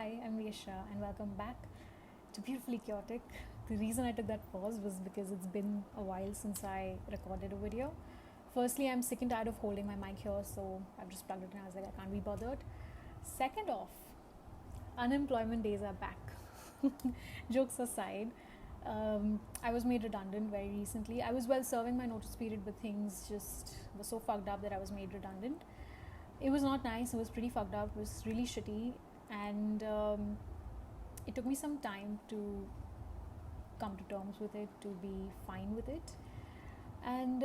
Hi, I'm Yesha, and welcome back to Beautifully Chaotic. The reason I took that pause was because it's been a while since I recorded a video. Firstly, I'm sick and tired of holding my mic here, so I've just plugged it in. I was like, I can't be bothered. Second off, unemployment days are back. Jokes aside, I was made redundant very recently. I was well serving my notice period, but things just were so fucked up that I was made redundant. It was not nice. It was pretty fucked up. It was really shitty, and it took me some time to come to terms with it, to be fine with it. And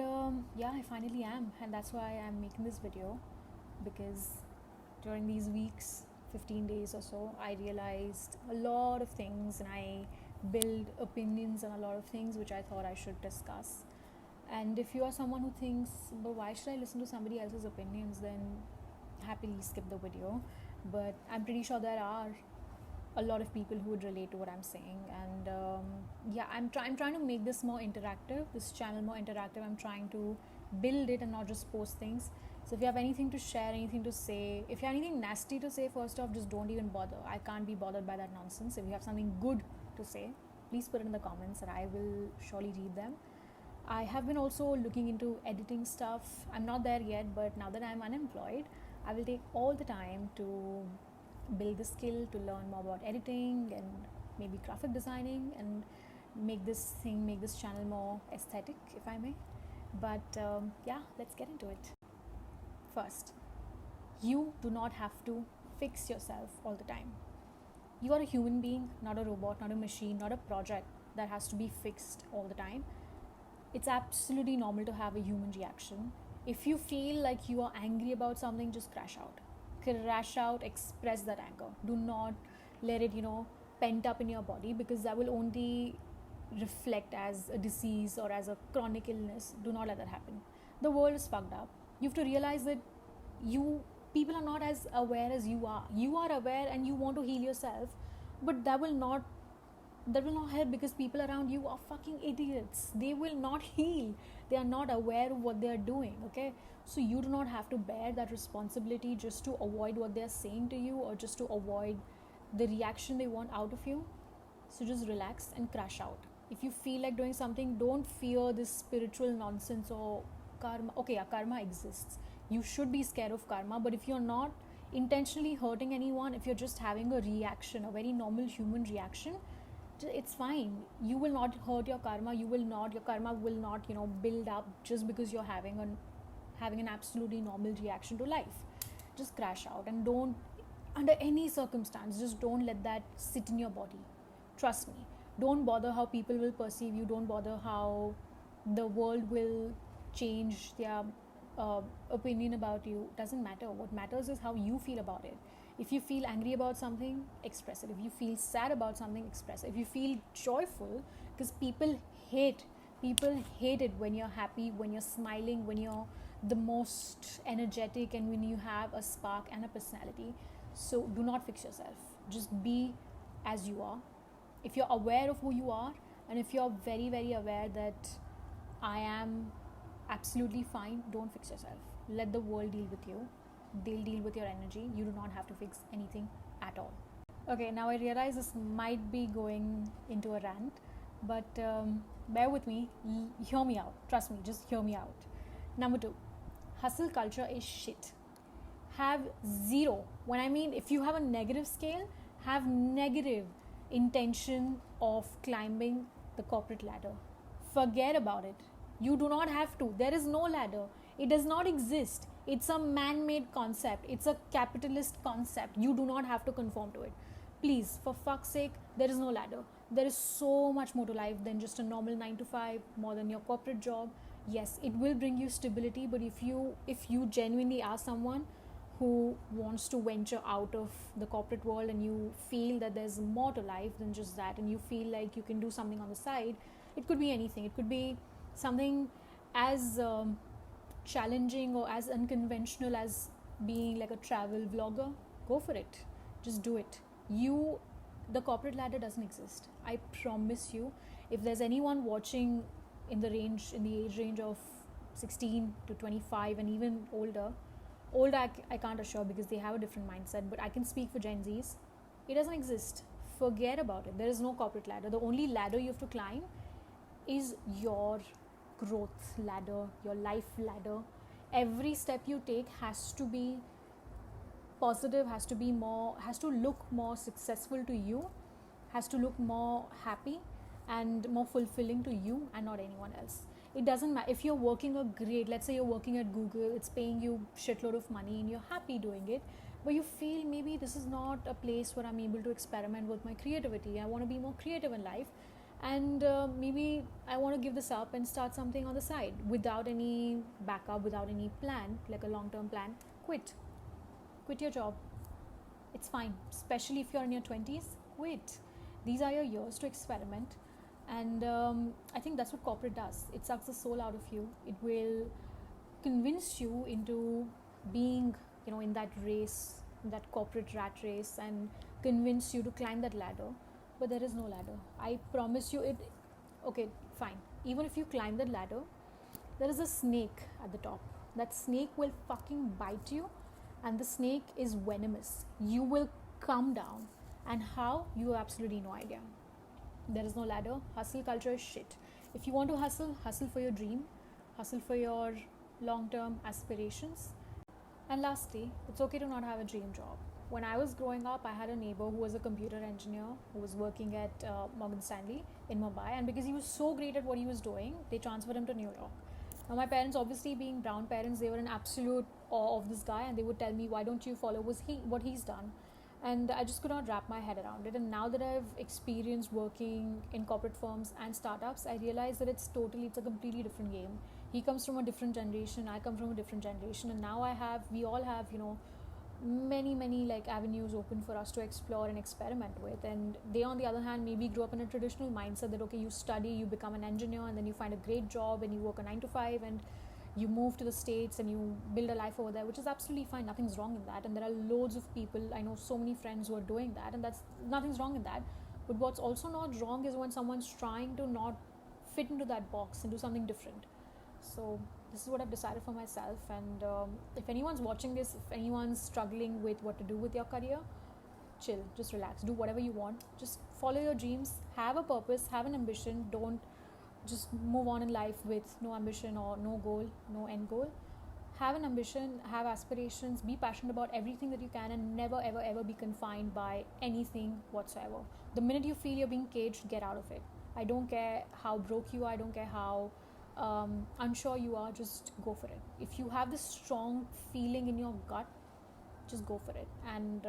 yeah, I finally am, and that's why I'm making this video, because during these weeks, 15 days or so, I realized a lot of things, and I build opinions on a lot of things which I thought I should discuss. And if you are someone who thinks, but why should I listen to somebody else's opinions, then happily skip the video. But I'm pretty sure there are a lot of people who would relate to what I'm saying. And yeah, I'm trying to make this more interactive, this channel more interactive. I'm trying to build it and not just post things. So if you have anything to share, anything to say, if you have anything nasty to say, first off, just don't even bother. I can't be bothered by that nonsense. If you have something good to say, please put it in the comments and I will surely read them. I have been also looking into editing stuff. I'm not there yet, but now that I'm unemployed, I will take all the time to build the skill, to learn more about editing and maybe graphic designing, and make this channel more aesthetic, if I may. But yeah, let's get into it. First, you do not have to fix yourself all the time. You are a human being, not a robot, not a machine, not a project that has to be fixed all the time. It's absolutely normal to have a human reaction. If you feel like you are angry about something, just crash out. Crash out, express that anger. Do not let it, pent up in your body, because that will only reflect as a disease or as a chronic illness. Do not let that happen. The world is fucked up. You have to realize that people are not as aware as you are. You are aware and you want to heal yourself, but that will not help, because people around you are fucking idiots. They will not heal. They are not aware of what they are doing. Okay, so you do not have to bear that responsibility just to avoid what they are saying to you, or just to avoid the reaction they want out of you. So just relax and crash out. If you feel like doing something, don't fear this spiritual nonsense or karma. Okay, yeah, karma exists. You should be scared of karma, but if you're not intentionally hurting anyone, if you're just having a reaction, a very normal human reaction, it's fine. You will not hurt your karma. Your karma will not build up just because you're having an absolutely normal reaction to life. Just crash out, and don't, under any circumstance, just don't let that sit in your body. Trust me. Don't bother how people will perceive you. Don't bother how the world will change their opinion about you. Doesn't matter. What matters is how you feel about it. If you feel angry about something, express it. If you feel sad about something, express it. If you feel joyful, because people hate it when you're happy, when you're smiling, when you're the most energetic, and when you have a spark and a personality. So do not fix yourself. Just be as you are. If you're aware of who you are, and if you're very, very aware that I am absolutely fine, don't fix yourself. Let the world deal with you. They'll deal with your energy. You do not have to fix anything at all. Okay, now I realize this might be going into a rant, but bear with me. Hear me out. Trust me, just hear me out. Number 2, hustle culture is shit. Have zero. When I mean, if you have a negative scale, have negative intention of climbing the corporate ladder. Forget about it. You do not have to. There is no ladder. It does not exist. It's a man-made concept. It's a capitalist concept. You do not have to conform to it. Please, for fuck's sake, there is no ladder. There is so much more to life than just a normal 9 to 5, more than your corporate job. Yes, it will bring you stability, but if you genuinely are someone who wants to venture out of the corporate world, and you feel that there's more to life than just that, and you feel like you can do something on the side, it could be anything. It could be something as challenging or as unconventional as being like a travel vlogger. Go for it. Just do it. The corporate ladder doesn't exist. I promise you. If there's anyone watching in the age range of 16 to 25 and even older I can't assure, because they have a different mindset, but I can speak for Gen Zs. It doesn't exist. Forget about it. There is no corporate ladder. The only ladder you have to climb is your growth ladder, your life ladder. Every step you take has to be positive, has to look more successful to you, has to look more happy and more fulfilling to you and not anyone else. It doesn't matter if you're working a great, let's say you're working at Google, it's paying you shitload of money and you're happy doing it, but you feel maybe this is not a place where I'm able to experiment with my creativity. I want to be more creative in life, and maybe I want to give this up and start something on the side without any backup, without any plan, like a long-term plan. Quit your job. It's fine, especially if you're in your 20s. Quit. These are your years to experiment, and I think that's what corporate does. It sucks the soul out of you. It will convince you into being, in that race, in that corporate rat race, and convince you to climb that ladder, but there is no ladder. I promise you it. Okay, fine, even if you climb that ladder, there is a snake at the top. That snake will fucking bite you, and the snake is venomous. You will come down, and how, you have absolutely no idea. There is no ladder. Hustle culture is shit. If you want to hustle for your dream, hustle for your long-term aspirations. And lastly, it's okay to not have a dream job. When I was growing up, I had a neighbor who was a computer engineer who was working at Morgan Stanley in Mumbai, and because he was so great at what he was doing, they transferred him to New York. Now my parents, obviously being brown parents, they were in absolute awe of this guy, and they would tell me, why don't you follow what he's done? And I just could not wrap my head around it. And now that I've experienced working in corporate firms and startups, I realize that it's a completely different game. He comes from a different generation, I come from a different generation, and now we all have, many like avenues open for us to explore and experiment with. And they, on the other hand, maybe grew up in a traditional mindset that, okay, you study, you become an engineer, and then you find a great job and you work a 9 to 5, and you move to the States and you build a life over there, which is absolutely fine. Nothing's wrong in that. And there are loads of people, I know so many friends who are doing that, and that's nothing's wrong in that. But what's also not wrong is when someone's trying to not fit into that box and do something different. So this is what I've decided for myself. And if anyone's watching this, if anyone's struggling with what to do with your career, chill, just relax, do whatever you want, just follow your dreams, have a purpose, have an ambition. Don't just move on in life with no ambition or no goal, no end goal. Have an ambition, have aspirations, be passionate about everything that you can, and never ever ever be confined by anything whatsoever. The minute you feel you're being caged, get out of it. I don't care how broke you are, I don't care how unsure you are, just go for it. If you have this strong feeling in your gut, just go for it. And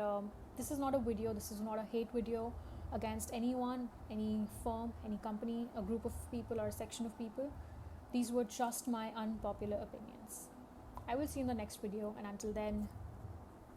this is not a video, this is not a hate video against anyone, any firm, any company, a group of people, or a section of people. These were just my unpopular opinions. I will see you in the next video, and until then,